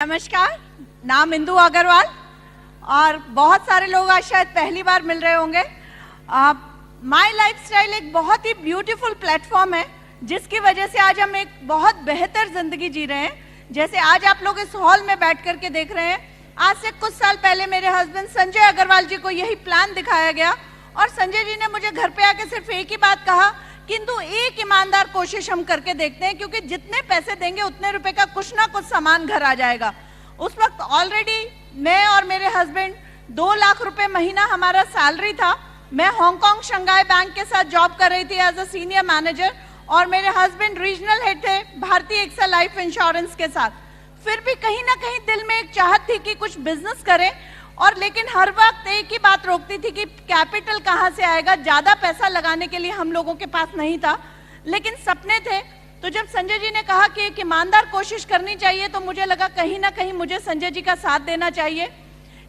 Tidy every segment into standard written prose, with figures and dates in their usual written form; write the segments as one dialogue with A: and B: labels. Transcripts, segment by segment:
A: नमस्कार, नाम इंदु अग्रवाल और बहुत सारे लोग आज शायद पहली बार मिल रहे होंगे। माई लाइफस्टाइल एक बहुत ही ब्यूटीफुल प्लेटफॉर्म है जिसकी वजह से आज हम एक बहुत बेहतर जिंदगी जी रहे हैं। जैसे आज आप लोग इस हॉल में बैठ करके देख रहे हैं, आज से कुछ साल पहले मेरे हस्बैंड संजय अग्रवाल जी को यही प्लान दिखाया गया और संजय जी ने मुझे घर पे आके सिर्फ एक ही बात कहा, किंतु एक ईमानदार कोशिश हम करके देखते हैं क्योंकि जितने पैसे देंगे उतने रुपए का कुछ ना कुछ सामान घर आ जाएगा। उस वक्त ऑलरेडी मैं और मेरे हस्बैंड 2 लाख रुपए महीना हमारा सैलरी था। मैं हांगकांग शंघाई बैंक के साथ जॉब कर रही थी एज अ सीनियर मैनेजर और मेरे हस्बैंड रीजनल हेड थे भारतीय एक्सल लाइफ इंश्योरेंस के साथ। फिर भी कहीं ना कहीं दिल में एक चाहत थी कि कुछ बिजनेस करें और लेकिन हर वक्त एक ही बात रोकती थी कि कैपिटल कहाँ से आएगा। ज्यादा पैसा लगाने के लिए हम लोगों के पास नहीं था, लेकिन सपने थे। तो जब संजय जी ने कहा कि एक ईमानदार कोशिश करनी चाहिए तो मुझे लगा कहीं ना कहीं मुझे संजय जी का साथ देना चाहिए।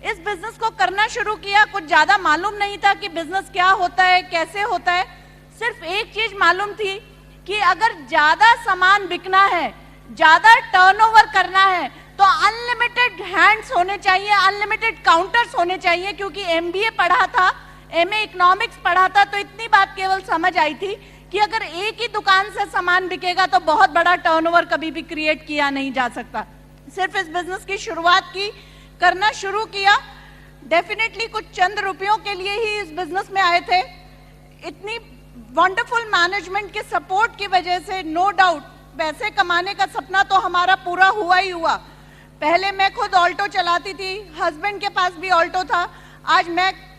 A: इस बिजनेस को करना शुरू किया। कुछ ज्यादा मालूम नहीं था कि बिजनेस क्या होता है, कैसे होता है। सिर्फ एक चीज मालूम थी कि अगर ज्यादा सामान बिकना है, ज्यादा टर्नओवर करना है तो अनलिमिटेड हैंड्स होने चाहिए, अनलिमिटेड काउंटर्स होने चाहिए। क्योंकि एमबीए पढ़ा था, एमए इकोनॉमिक्स पढ़ा था, तो इतनी बात केवल समझ आई थी कि अगर एक ही दुकान से सामान बिकेगा तो बहुत बड़ा टर्नओवर कभी भी क्रिएट किया नहीं जा सकता। सिर्फ इस बिजनेस की शुरुआत की, करना शुरू किया। डेफिनेटली कुछ चंद रुपयों के लिए ही इस बिजनेस में आए थे। इतनी वंडरफुल मैनेजमेंट के सपोर्ट की वजह से नो डाउट पैसे कमाने का सपना तो हमारा पूरा हुआ ही हुआ। पहले मैं खुद ऑल्टो चलाती थी, हस्बैंड के पास भी ऑल्टो था। आज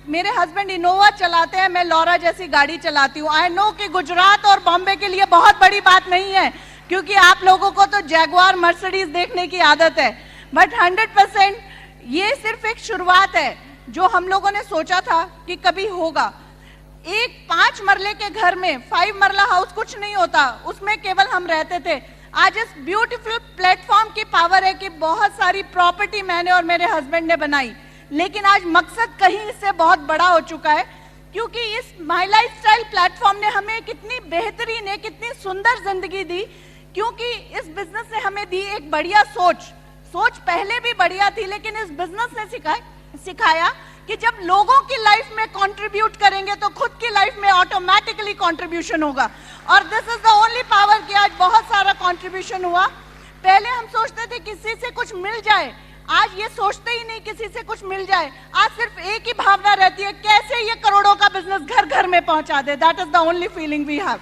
A: मेरे हस्बैंड इनोवा चलाते हैं, मैं लॉरा जैसी गाड़ी चलाती हूँ। आई नो कि गुजरात और बॉम्बे के लिए बहुत बड़ी बात नहीं है क्योंकि आप लोगों को तो जैगुआर मर्सिडीज देखने की आदत है, बट 100% ये सिर्फ एक शुरुआत है जो हम लोगों ने सोचा था कि कभी होगा। एक 5 मरले के घर में 5 मरला हाउस कुछ नहीं होता, उसमें केवल हम रहते थे। आज इस ब्यूटीफुल प्लेटफॉर्म की पावर है कि बहुत सारी प्रॉपर्टी मैंने और मेरे हस्बैंड ने बनाई, लेकिन आज मकसद कहीं इससे बहुत बड़ा हो चुका है क्योंकि इस माई लाइफस्टाइल प्लेटफॉर्म ने हमें कितनी बेहतरीन, एक कितनी सुंदर जिंदगी दी। क्योंकि इस बिजनेस ने हमें दी एक बढ़िया सोच पहले भी बढ़िया थी, लेकिन इस बिजनेस ने सिखाया कि जब लोगों की लाइफ में कंट्रीब्यूट करेंगे तो खुद की लाइफ में ऑटोमेटिकली कंट्रीब्यूशन होगा। और this is the only power कि आज बहुत सारा कंट्रीब्यूशन हुआ। पहले हम सोचते थे किसी से कुछ मिल जाए, आज ये सोचते ही नहीं किसी से कुछ मिल जाए। आज सिर्फ एक ही भावना रहती है, कैसे ये करोड़ों का बिजनेस घर घर में पहुंचा दे। That is the only feeling we have.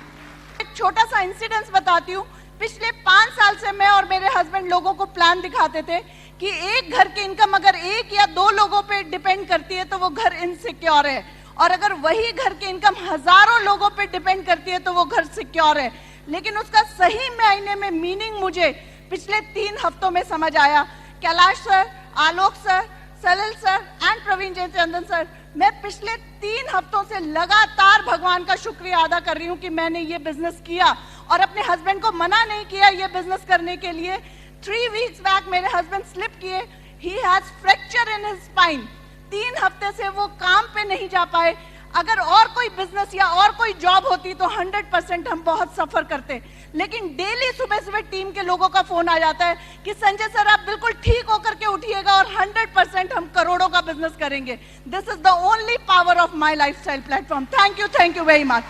A: एक छोटा सा इंसिडेंस बताती हूँ। पिछले 5 साल से मैं और मेरे हस्बैंड लोगों को प्लान दिखाते थे कि एक घर की इनकम अगर 1 या 2 लोगों पे डिपेंड करती है तो वो घर इनसिक्योर है, और अगर वही घर की इनकम हजारों लोगों पे डिपेंड करती है तो वो घर सिक्योर है। लेकिन उसका सही मायने में मीनिंग मुझे पिछले 3 हफ्तों में समझ आया। Kailash sir, Alok sir, Salil sir and Praveen Jaychandan sir, मैं पिछले 3 हफ्तों से लगातार भगवान का शुक्रिया अदा कर रही हूँ कि मैंने ये बिजनेस किया और अपने हस्बैंड को मना नहीं किया ये बिजनेस करने के लिए। 3 वीक्स बैक मेरे हस्बैंड स्लिप किए, he has fracture in his spine. 3 हफ्ते से वो काम पे नहीं जा पाए। अगर और कोई बिजनेस या और कोई जॉब होती तो 100% हम बहुत सफर करते, लेकिन डेली सुबह सुबह टीम के लोगों का फोन आ जाता है कि संजय सर आप बिल्कुल ठीक होकर के उठिएगा और 100% हम करोड़ों का बिजनेस करेंगे। This is the only power of my lifestyle platform. Thank you very much.